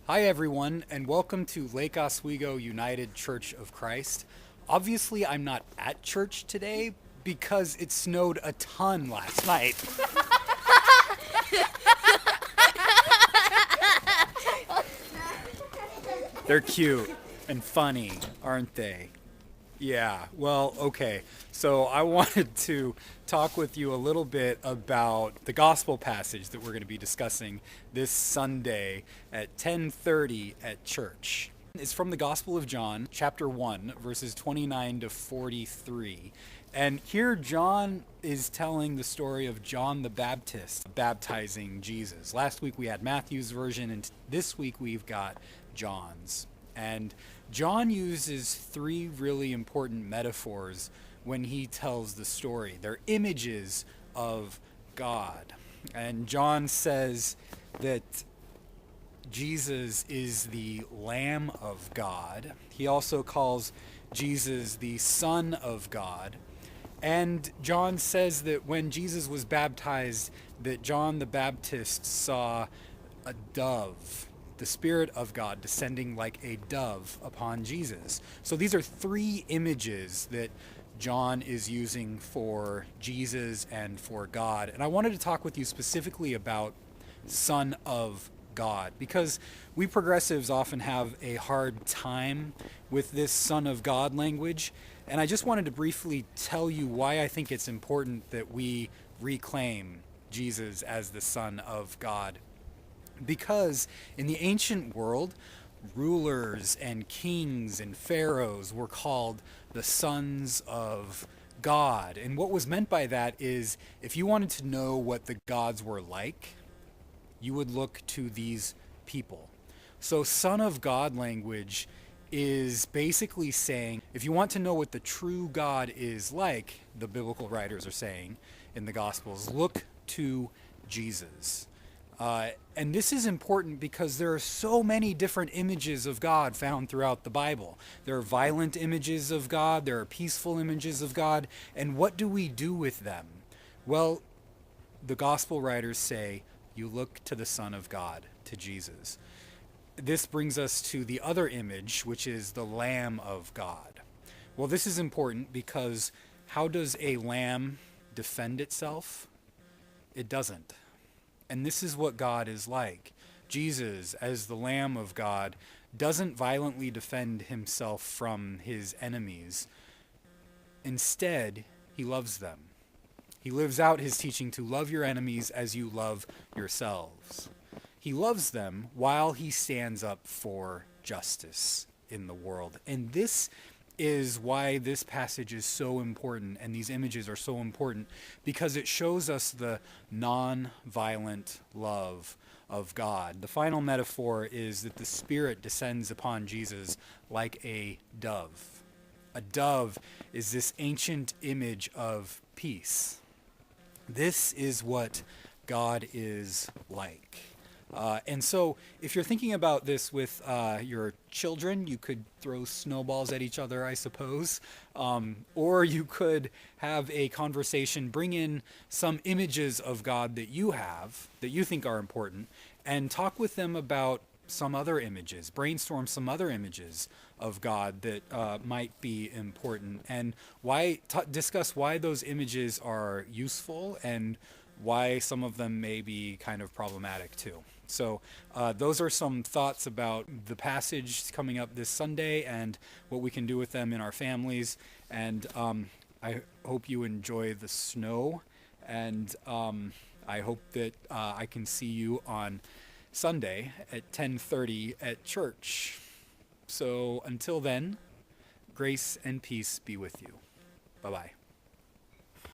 Hi, everyone, and welcome to Lake Oswego United Church of Christ. Obviously, I'm not at church today because it snowed a ton last night. They're cute and funny, aren't they? Yeah, well, okay. So I wanted to talk with you a little bit about the gospel passage that we're going to be discussing this Sunday at 10:30 at church. It's from the Gospel of John, chapter 1, verses 29 to 43. And here John is telling the story of John the Baptist baptizing Jesus. Last week we had Matthew's version, and this week we've got John's. And John uses three really important metaphors when he tells the story. They're images of God. And John says that Jesus is the Lamb of God. He also calls Jesus the Son of God. And John says that when Jesus was baptized, that John the Baptist saw a dove, the Spirit of God descending like a dove upon Jesus. So these are three images that John is using for Jesus and for God. And I wanted to talk with you specifically about Son of God, because we progressives often have a hard time with this Son of God language. And I just wanted to briefly tell you why I think it's important that we reclaim Jesus as the Son of God. Because in the ancient world, rulers and kings and pharaohs were called the sons of God. And what was meant by that is if you wanted to know what the gods were like, you would look to these people. So, Son of God language is basically saying if you want to know what the true God is like, the biblical writers are saying in the Gospels, look to Jesus. And this is important because there are so many different images of God found throughout the Bible. There are violent images of God, there are peaceful images of God, and what do we do with them? Well, the gospel writers say, you look to the Son of God, to Jesus. This brings us to the other image, which is the Lamb of God. Well, this is important because how does a lamb defend itself? It doesn't. And this is what God is like. Jesus, as the Lamb of God, doesn't violently defend himself from his enemies. Instead, he loves them. He lives out his teaching to love your enemies as you love yourselves. He loves them while he stands up for justice in the world. And this is why this passage is so important and these images are so important, because it shows us the non-violent love of God. The final metaphor is that the Spirit descends upon Jesus like a dove. A dove is this ancient image of peace. This is what God is like. And so if you're thinking about this with your children, you could throw snowballs at each other, I suppose. Or you could have a conversation, bring in some images of God that you have, that you think are important, and talk with them about some other images, brainstorm some other images of God that might be important, and discuss why those images are useful and why some of them may be kind of problematic too. So those are some thoughts about the passage coming up this Sunday and what we can do with them in our families. And I hope you enjoy the snow, and I hope that I can see you on Sunday at 10:30 at church. So until then, grace and peace be with you. Bye-bye.